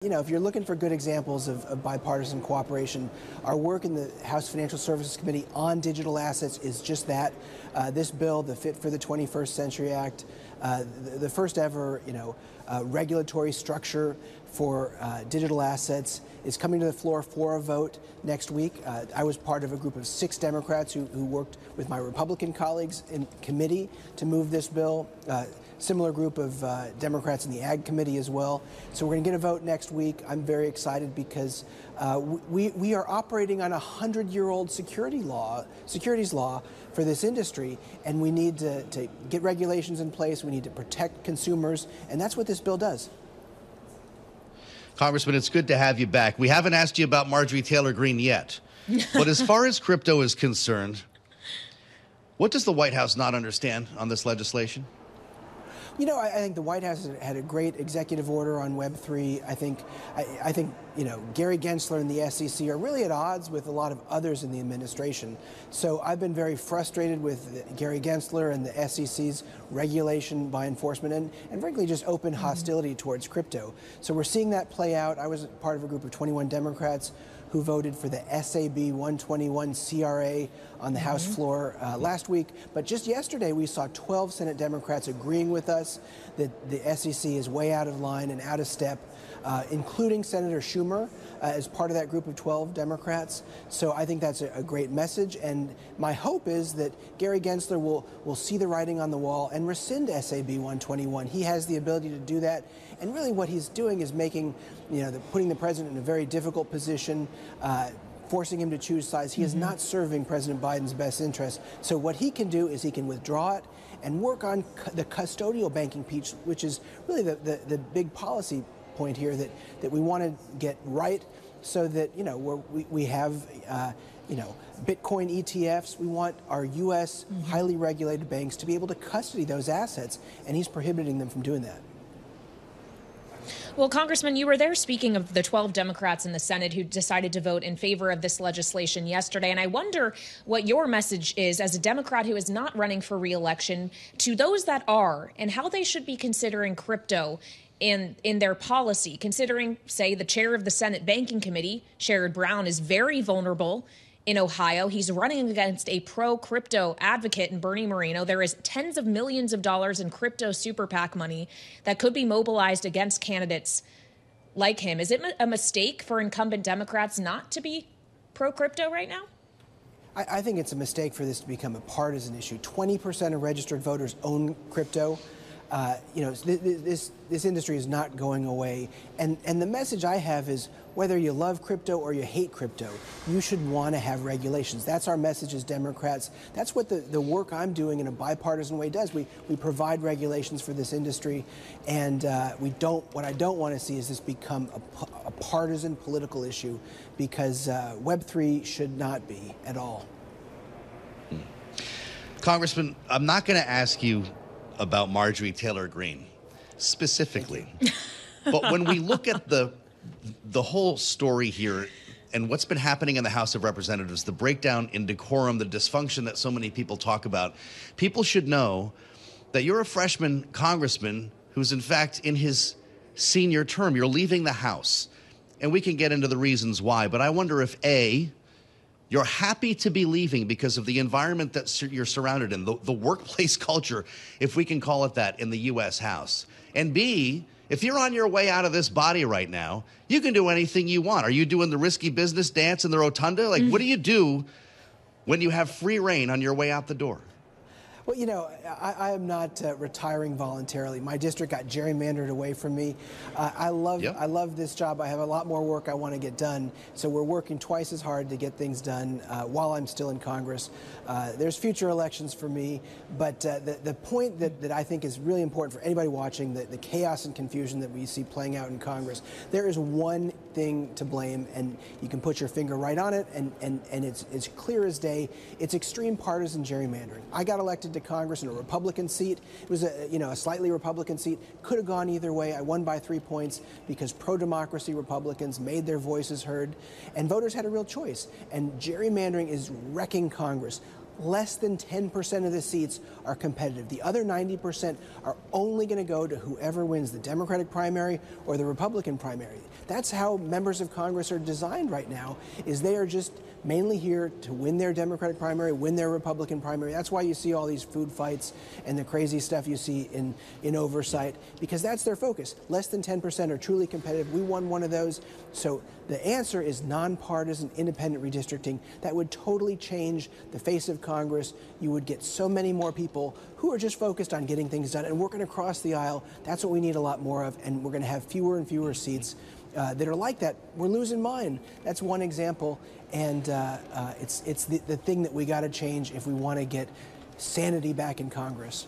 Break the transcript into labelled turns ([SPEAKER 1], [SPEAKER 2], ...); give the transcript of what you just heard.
[SPEAKER 1] You know, if you're looking for good examples of bipartisan cooperation, our work in the House Financial Services Committee on digital assets is just that. This bill, the Fit for the 21st Century Act, the first ever, regulatory structure for digital assets is coming to the floor for a vote next week. I was part of a group of 6 Democrats who worked with my Republican colleagues in committee to move this bill. Similar group of Democrats in the Ag Committee as well. So we're going to get a vote next week. I'm very excited because we are operating on a 100-year-old securities law for this industry, and we need to get regulations in place. We need to protect consumers, and that's what this bill does.
[SPEAKER 2] Congressman, it's good to have you back. We haven't asked you about Marjorie Taylor Greene yet, but as far as crypto is concerned, what does the White House not understand on this legislation?
[SPEAKER 1] You know, I think the White House has had a great executive order on Web3. I think, Gary Gensler and the SEC are really at odds with a lot of others in the administration. So I've been very frustrated with Gary Gensler and the SEC's regulation by enforcement and frankly, just open hostility towards crypto. So we're seeing that play out. I was part of a group of 21 Democrats who voted for the SAB 121 CRA on the House floor last week. But just yesterday, we saw 12 Senate Democrats agreeing with us that the SEC is way out of line and out of step, including Senator Schumer as part of that group of 12 Democrats. So I think that's a great message. And my hope is that Gary Gensler will see the writing on the wall and rescind SAB 121. He has the ability to do that. And really what he's doing is making, putting the president in a very difficult position, forcing him to choose sides. He is not serving President Biden's best interest. So what he can do is he can withdraw it and work on the custodial banking piece, which is really the big policy point here that we want to get right so that, we have, Bitcoin ETFs. We want our U.S. highly regulated banks to be able to custody those assets, and he's prohibiting them from doing that.
[SPEAKER 3] Well, Congressman, you were there speaking of the 12 Democrats in the Senate who decided to vote in favor of this legislation yesterday. And I wonder what your message is as a Democrat who is not running for re-election to those that are, and how they should be considering crypto in their policy, considering, say, the chair of the Senate Banking Committee, Sherrod Brown, is very vulnerable in Ohio. He's running against a pro-crypto advocate in Bernie Moreno. There is tens of millions of dollars in crypto super PAC money that could be mobilized against candidates like him. Is it a mistake for incumbent Democrats not to be pro-crypto right now?
[SPEAKER 1] I think it's a mistake for this to become a partisan issue. 20% of registered voters own crypto. This industry is not going away. And the message I have is whether you love crypto or you hate crypto, you should want to have regulations. That's our message as Democrats. That's what the work I'm doing in a bipartisan way does. We provide regulations for this industry, and what I don't want to see is this become a partisan political issue, because Web3 should not be at all.
[SPEAKER 2] Congressman, I'm not going to ask you about Marjorie Taylor Greene specifically, but when we look at the whole story here and what's been happening in the House of Representatives, the breakdown in decorum, the dysfunction that so many people talk about, people should know that you're a freshman congressman who's in fact in his senior term. You're leaving the House, and we can get into the reasons why, but I wonder if A, you're happy to be leaving because of the environment that you're surrounded in, the workplace culture, if we can call it that, in the U.S. House. And B, if you're on your way out of this body right now, you can do anything you want. Are you doing the risky business dance in the rotunda? Like, what do you do when you have free reign on your way out the door?
[SPEAKER 1] Well, I am not retiring voluntarily. My district got gerrymandered away from me. I love this job. I have a lot more work I want to get done. So we're working twice as hard to get things done while I'm still in Congress. There's future elections for me. But the point that I think is really important for anybody watching, the chaos and confusion that we see playing out in Congress, there is one thing to blame, and you can put your finger right on it, and it's clear as day. It's extreme partisan gerrymandering. I got elected to Congress in a Republican seat. It was a slightly Republican seat. Could have gone either way. I won by 3 points because pro-democracy Republicans made their voices heard, and voters had a real choice. And gerrymandering is wrecking Congress. less than 10% of the seats are competitive. The other 90% are only going to go to whoever wins the Democratic primary or the Republican primary. That's how members of Congress are designed right now, is they are just mainly here to win their Democratic primary, win their Republican primary. That's why you see all these food fights and the crazy stuff you see in oversight, because that's their focus. Less than 10% are truly competitive. We won one of those. So the answer is nonpartisan, independent redistricting. That would totally change the face of Congress. You would get so many more people who are just focused on getting things done and working across the aisle. That's what we need a lot more of, and we're going to have fewer and fewer seats that are like that. We're losing mine. That's one example, and it's the thing that we got to change if we want to get sanity back in Congress.